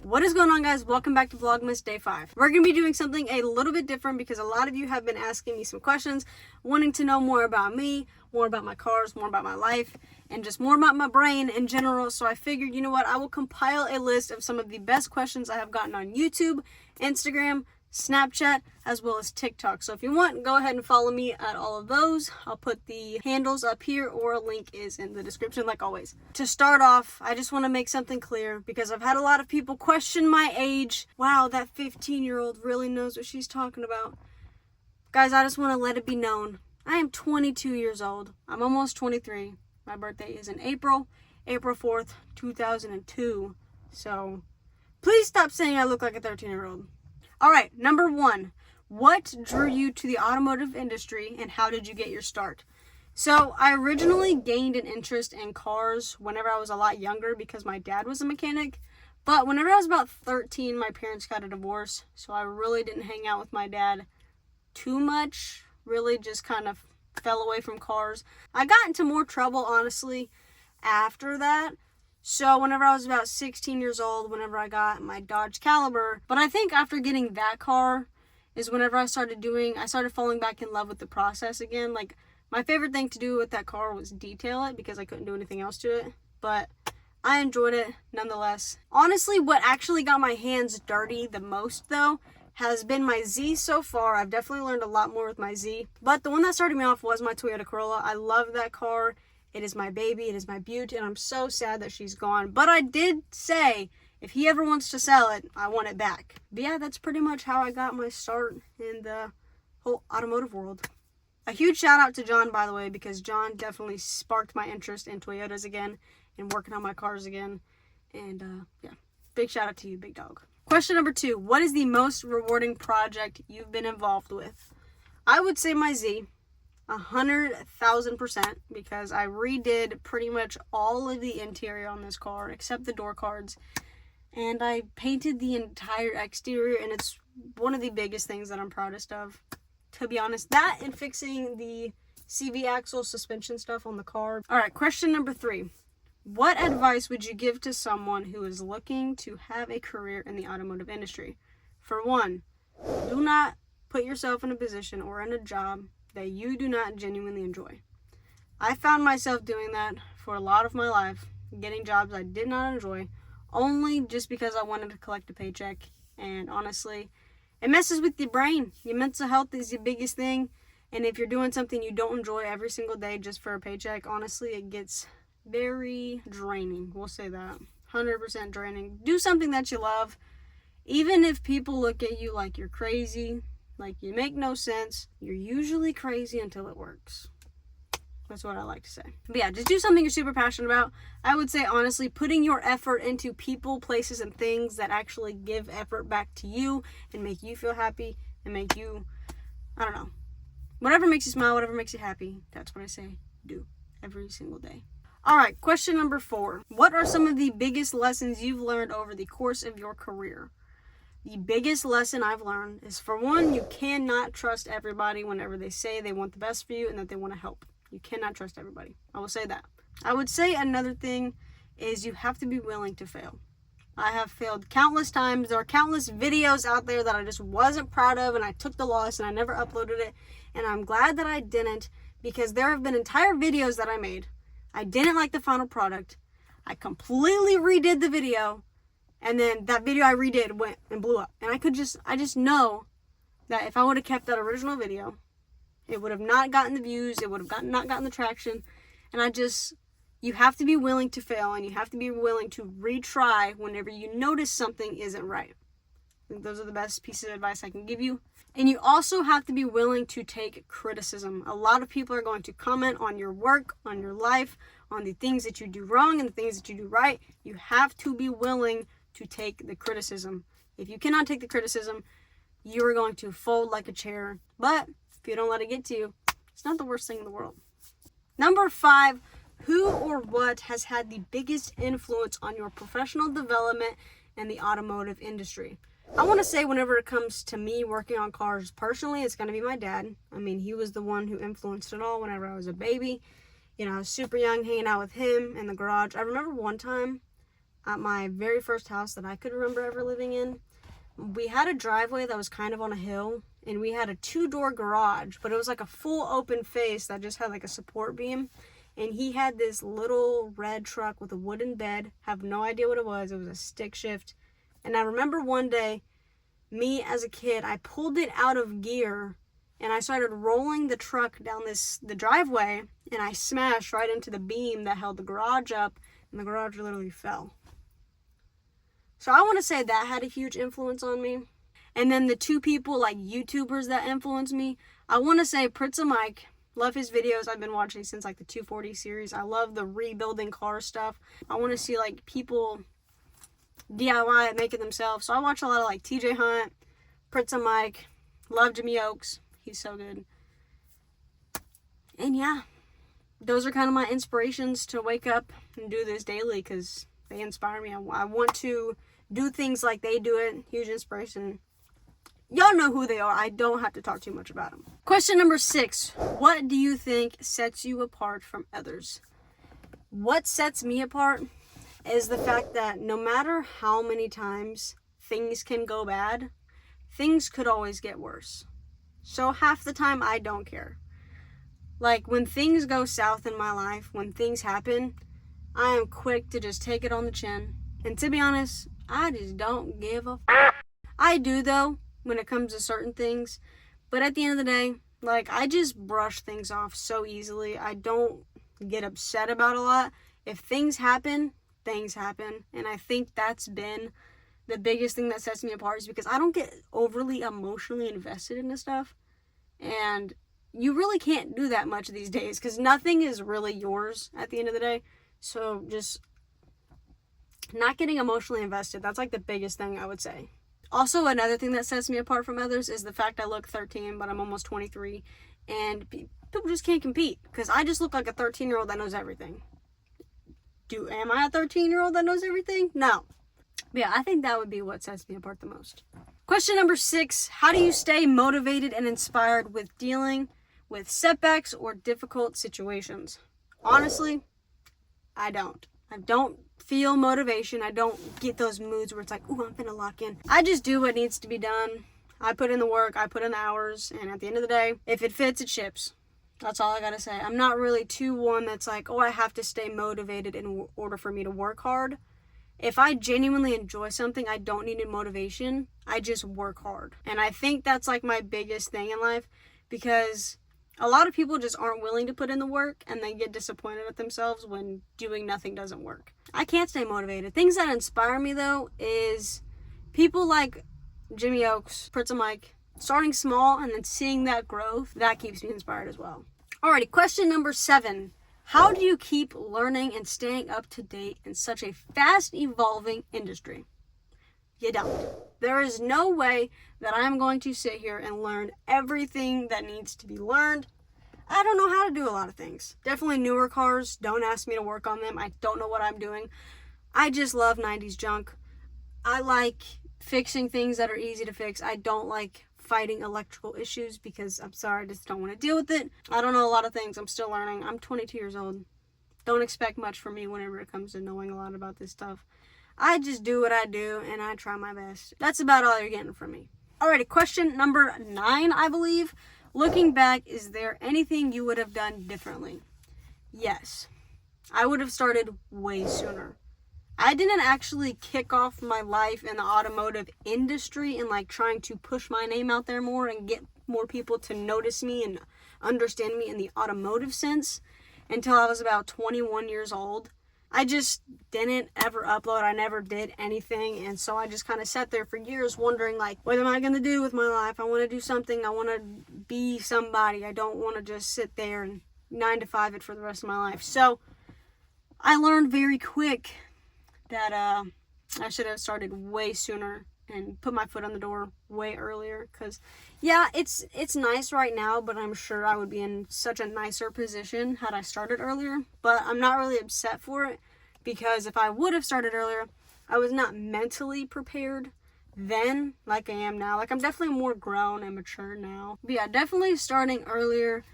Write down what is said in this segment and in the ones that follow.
What is going on, guys? Welcome back to Vlogmas Day 5. We're going to be doing something a little bit different because a lot of you have been asking me some questions, wanting to know more about me, more about my cars, more about my life, and just more about my brain in general. So I figured, you know what, I will compile a list of some of the best questions I have gotten on YouTube, Instagram, Snapchat, as well as TikTok. So if you want, go ahead and follow me at all of those. I'll put the handles up here or a link is in the description like always. To start off, I just want to make something clear because I've had a lot of people question my age. Wow, that 15-year-old really knows what she's talking about. Guys, I just want to let it be known. I am 22 years old. I'm almost 23. My birthday is in April 4th, 2002. So please stop saying I look like a 13-year-old. All right, number one, what drew you to the automotive industry and how did you get your start? So I originally gained an interest in cars whenever I was a lot younger because my dad was a mechanic. But whenever I was about 13, my parents got a divorce. So I really didn't hang out with my dad too much, really just kind of fell away from cars. I got into more trouble, honestly, after that. So whenever I was about 16 years old, whenever I got my Dodge Caliber, but I think after getting that car is whenever I started falling back in love with the process again. Like, my favorite thing to do with that car was detail it because I couldn't do anything else to it, but I enjoyed it nonetheless. Honestly, what actually got my hands dirty the most though has been my Z so far. I've definitely learned a lot more with my Z, but the one that started me off was my Toyota Corolla. I love that car. It is my baby, it is my beauty, and I'm so sad that she's gone. But I did say, if he ever wants to sell it, I want it back. But yeah, that's pretty much how I got my start in the whole automotive world. A huge shout out to John, by the way, because John definitely sparked my interest in Toyotas again and working on my cars again. And yeah, big shout out to you, big dog. Question number 2, what is the most rewarding project you've been involved with? I would say my Z. 100,000% because I redid pretty much all of the interior on this car except the door cards, and I painted the entire exterior, and it's one of the biggest things that I'm proudest of, to be honest. That and fixing the CV axle suspension stuff on the car. Alright, question number 3. What advice would you give to someone who is looking to have a career in the automotive industry? For one, do not put yourself in a position or in a job that you do not genuinely enjoy. I found myself doing that for a lot of my life, getting jobs I did not enjoy, only just because I wanted to collect a paycheck. And honestly, it messes with your brain. Your mental health is your biggest thing. And if you're doing something you don't enjoy every single day just for a paycheck, honestly, it gets very draining. We'll say that. 100% draining. Do something that you love. Even if people look at you like you're crazy, like you make no sense, you're usually crazy until it works. That's what I like to say. But yeah, just do something you're super passionate about. I would say, honestly, putting your effort into people, places, and things that actually give effort back to you and make you feel happy and make you, I don't know, whatever makes you smile, whatever makes you happy, that's what I say do every single day. Alright, question number 4. What are some of the biggest lessons you've learned over the course of your career? The biggest lesson I've learned is, for one, you cannot trust everybody whenever they say they want the best for you and that they want to help. You cannot trust everybody. I will say that. I would say another thing is you have to be willing to fail. I have failed countless times. There are countless videos out there that I just wasn't proud of, and I took the loss and I never uploaded it. And I'm glad that I didn't, because there have been entire videos that I made. I didn't like the final product. I completely redid the video. And then that video I redid went and blew up. And I just know that if I would have kept that original video, it would have not gotten the views, it would have not gotten the traction. And you have to be willing to fail, and you have to be willing to retry whenever you notice something isn't right. I think those are the best pieces of advice I can give you. And you also have to be willing to take criticism. A lot of people are going to comment on your work, on your life, on the things that you do wrong and the things that you do right. You have to be willing to take the criticism. If you cannot take the criticism, you are going to fold like a chair. But if you don't let it get to you, it's not the worst thing in the world. Number 5, who or what has had the biggest influence on your professional development in the automotive industry? I want to say, whenever it comes to me working on cars personally, it's going to be my dad. I mean, he was the one who influenced it all whenever I was a baby. You know, I was super young, hanging out with him in the garage. I remember one time at my very first house that I could remember ever living in. We had a driveway that was kind of on a hill, and we had a 2-door garage, but it was like a full open face that just had like a support beam. And he had this little red truck with a wooden bed. Have no idea what it was. It was a stick shift. And I remember one day, me as a kid, I pulled it out of gear and I started rolling the truck down the driveway, and I smashed right into the beam that held the garage up, and the garage literally fell. So I want to say that had a huge influence on me. And then the 2 people, like YouTubers that influenced me, I want to say Pritza Mike. Love his videos. I've been watching since like the 240 series. I love the rebuilding car stuff. I want to see like people DIY it, make it themselves. So I watch a lot of like TJ Hunt, Pritza Mike. Love Jimmy Oaks. He's so good. And yeah, those are kind of my inspirations to wake up and do this daily, because they inspire me. I want to do things like they do it. Huge inspiration. Y'all know who they are. I don't have to talk too much about them. Question number 6. What do you think sets you apart from others? What sets me apart is the fact that no matter how many times things can go bad, things could always get worse. So half the time I don't care. Like when things go south in my life, when things happen, I am quick to just take it on the chin. And to be honest, I just don't give a f. I do though, when it comes to certain things. But at the end of the day, like I just brush things off so easily. I don't get upset about a lot. If things happen, things happen. And I think that's been the biggest thing that sets me apart, is because I don't get overly emotionally invested in this stuff. And you really can't do that much these days, because nothing is really yours at the end of the day. So just not getting emotionally invested, that's like the biggest thing I would say. Also, another thing that sets me apart from others is the fact I look 13, but I'm almost 23. And people just can't compete, because I just look like a 13-year-old that knows everything. Am I a 13-year-old that knows everything? No. But yeah, I think that would be what sets me apart the most. Question number 6. How do you stay motivated and inspired with dealing with setbacks or difficult situations? Honestly, I don't. I don't feel motivation. I don't get those moods where it's like, ooh, I'm finna lock in. I just do what needs to be done. I put in the work, I put in the hours, and at the end of the day, if it fits, it ships. That's all I gotta say. I'm not really too one that's like, oh, I have to stay motivated in order for me to work hard. If I genuinely enjoy something, I don't need motivation. I just work hard. And I think that's like my biggest thing in life, because a lot of people just aren't willing to put in the work, and they get disappointed at themselves when doing nothing doesn't work. I can't stay motivated. Things that inspire me though is people like Jimmy Oaks, Pritza Mike, starting small and then seeing that growth. That keeps me inspired as well. Alrighty, question number 7. How do you keep learning and staying up to date in such a fast evolving industry? You don't. There is no way that I'm going to sit here and learn everything that needs to be learned. I don't know how to do a lot of things. Definitely newer cars. Don't ask me to work on them. I don't know what I'm doing. I just love 90s junk. I like fixing things that are easy to fix. I don't like fighting electrical issues, because I'm sorry, I just don't want to deal with it. I don't know a lot of things. I'm still learning. I'm 22 years old. Don't expect much from me whenever it comes to knowing a lot about this stuff. I just do what I do, and I try my best. That's about all you're getting from me. Alrighty, question number 9, I believe. Looking back, is there anything you would have done differently? Yes. I would have started way sooner. I didn't actually kick off my life in the automotive industry and like trying to push my name out there more and get more people to notice me and understand me in the automotive sense until I was about 21 years old. I just didn't ever upload. I never did anything. And so I just kind of sat there for years wondering, like, what am I going to do with my life? I want to do something. I want to be somebody. I don't want to just sit there and 9 to 5 it for the rest of my life. So I learned very quick that I should have started way sooner and put my foot on the door way earlier. Because, yeah, it's nice right now, but I'm sure I would be in such a nicer position had I started earlier. But I'm not really upset for it, because if I would have started earlier, I was not mentally prepared then like I am now. Like, I'm definitely more grown and mature now. But yeah, definitely starting earlier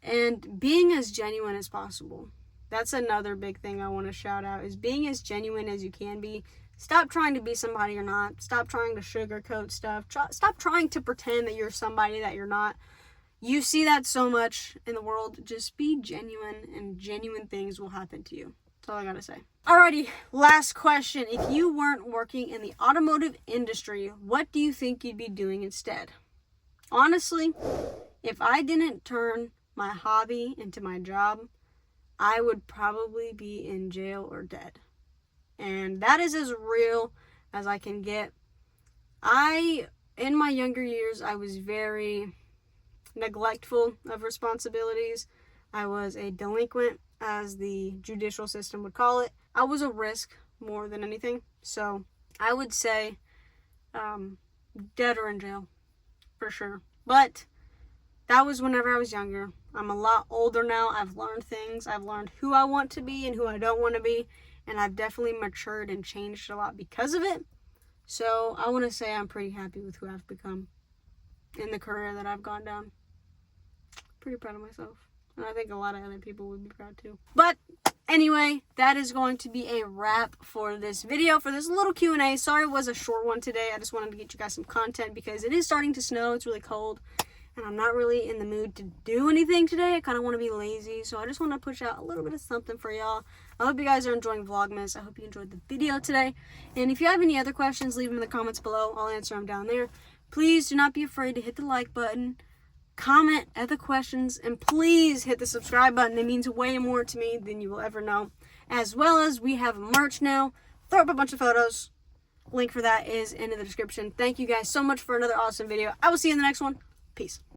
and being as genuine as possible. That's another big thing I want to shout out, is being as genuine as you can be. Stop trying to be somebody you're not. Stop trying to sugarcoat stuff. Stop trying to pretend that you're somebody that you're not. You see that so much in the world. Just be genuine, and genuine things will happen to you. That's all I gotta say. Alrighty, last question. If you weren't working in the automotive industry, what do you think you'd be doing instead? Honestly, if I didn't turn my hobby into my job, I would probably be in jail or dead. And that is as real as I can get. In my younger years, I was very neglectful of responsibilities. I was a delinquent, as the judicial system would call it. I was a risk more than anything. So I would say dead or in jail, for sure. But that was whenever I was younger. I'm a lot older now. I've learned things. I've learned who I want to be and who I don't want to be. And I've definitely matured and changed a lot because of it. So I want to say I'm pretty happy with who I've become in the career that I've gone down. Pretty proud of myself. And I think a lot of other people would be proud too. But anyway, that is going to be a wrap for this video, for this little Q&A. Sorry it was a short one today. I just wanted to get you guys some content because it is starting to snow. It's really cold. And I'm not really in the mood to do anything today. I kind of want to be lazy. So I just want to push out a little bit of something for y'all. I hope you guys are enjoying Vlogmas. I hope you enjoyed the video today. And if you have any other questions, leave them in the comments below. I'll answer them down there. Please do not be afraid to hit the like button, comment other questions, and please hit the subscribe button. It means way more to me than you will ever know. As well as we have merch now. Throw up a bunch of photos. Link for that is in the description. Thank you guys so much for another awesome video. I will see you in the next one. Peace.